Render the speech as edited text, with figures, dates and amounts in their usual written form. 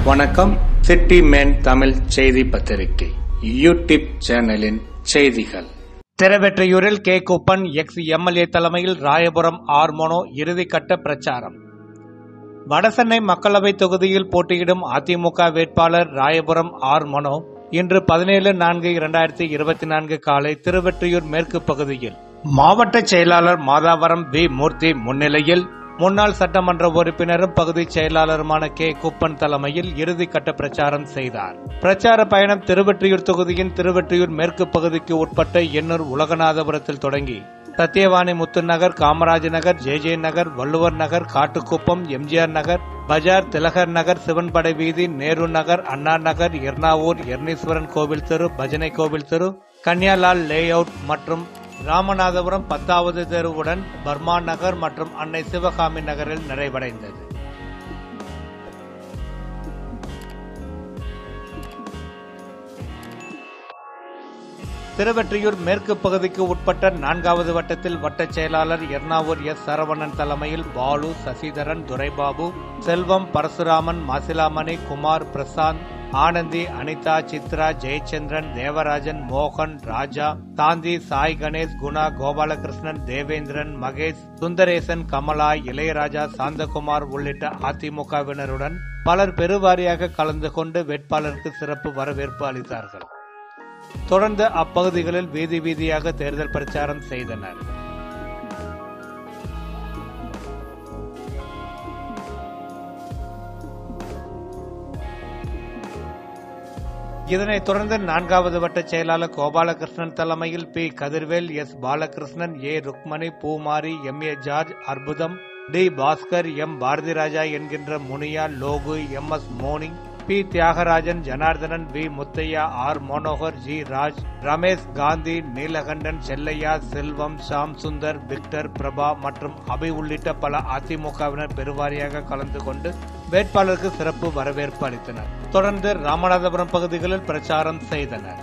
வணக்கம். City man Tamil செய்தி பத்திரிகை யூடியூப் சேனலின் செய்திகள். திருவெற்றியூரில் கே. குப்பன் எக்ஸ் எம்எல்ஏ தலைமையில் ராயபுரம் ஆர்மோனோ இறுதிக்கட்ட பிரச்சாரம். வடசென்னை மக்களவை தொகுதியில் போட்டியிடும் அதிமுக வேட்பாளர் ராயபுரம் ஆர்மோனோ இன்று 17/4/2024 காலை திருவெற்றியூர் மேற்கு பகுதியில் மாவட்ட செயலாளர் மாதாவரம் வி. மூர்த்தி முன்னிலையில் முன்னாள் சட்டமன்ற உறுப்பினரும் பகுதி செயலாளருமான கே. குப்பன் தலைமையில் இறுதிக்கட்ட பிரச்சாரம் செய்தார். பிரச்சார பயணம் திருவெற்றியூர் தொகுதியின் திருவெற்றியூர் மேற்கு பகுதிக்கு உட்பட்ட எண்ணூர் உலகநாதபுரத்தில் தொடங்கி சத்தியவாணி முத்து நகர், காமராஜ் நகர், ஜே நகர், வள்ளுவர் நகர், காட்டுக்குப்பம், எம்ஜிஆர் நகர், பஜார், திலகர் நகர், சிவன்படை வீதி, நேரு நகர், அண்ணா நகர், எர்ணாவூர், எர்ணீஸ்வரன் கோவில் தெரு, பஜனை கோவில் தெரு, கன்யாலால் லே அவுட் மற்றும் ராமநாதபுரம் 10வது தெருவுடன் பர்மா நகர் மற்றும் அன்னை சிவகாமி நகரில் நிறைவடைந்தது. திருவெற்றியூர் மேற்கு பகுதிக்கு உட்பட்ட 4வது வட்டத்தில் வட்டச் செயலாளர் எர்ணாவூர் எஸ். சரவணன் தலைமையில் பாலு, சசிதரன், துரைபாபு, செல்வம், பரசுராமன், மாசிலாமணி, குமார், பிரசாந்த், ஆனந்தி, அனிதா, சித்ரா, ஜெயச்சந்திரன், தேவராஜன், மோகன், ராஜா, சாந்தி, சாய் கணேஷ், குணா, கோபாலகிருஷ்ணன், தேவேந்திரன், மகேஷ், சுந்தரேசன், கமலா, இளையராஜா, சாந்தகுமார் உள்ளிட்ட அதிமுகவினருடன் பலர் பெருவாரியாக கலந்து கொண்டு வேட்பாளருக்கு சிறப்பு வரவேற்பு அளித்தார்கள். தொடர்ந்து அப்பகுதிகளில் வீதி வீதியாக தேர்தல் பிரச்சாரம் செய்தனர். இதனைத் தொடர்ந்து 4வது வட்ட செயலாளர் கோபாலகிருஷ்ணன் தலைமையில் P. Kathirvel, S. Balakrishnan, A. Rukmani, Poomari, M. A. George, Arputham, T. Bhaskar, M. Bharathiraja என்கின்ற Muniya, Logu, M. S. Moni, P. Thiyagarajan, Janardhanan, V. Muthaiya, R. Manohar, G. Raj, Ramesh, Gandhi, Neelakandan, Chellaiah, Selvam, Sham Sundar, Victor, Prabha மற்றும் அபி உள்ளிட்ட பல அதிமுகவினர் பெருவாரியாக கலந்து கொண்டு வேட்பாளருக்கு சிறப்பு வரவேற்பு அளித்தனர். தொடர்ந்து ராமநாதபுரம் பகுதிகளில் பிரச்சாரம் செய்தனர்.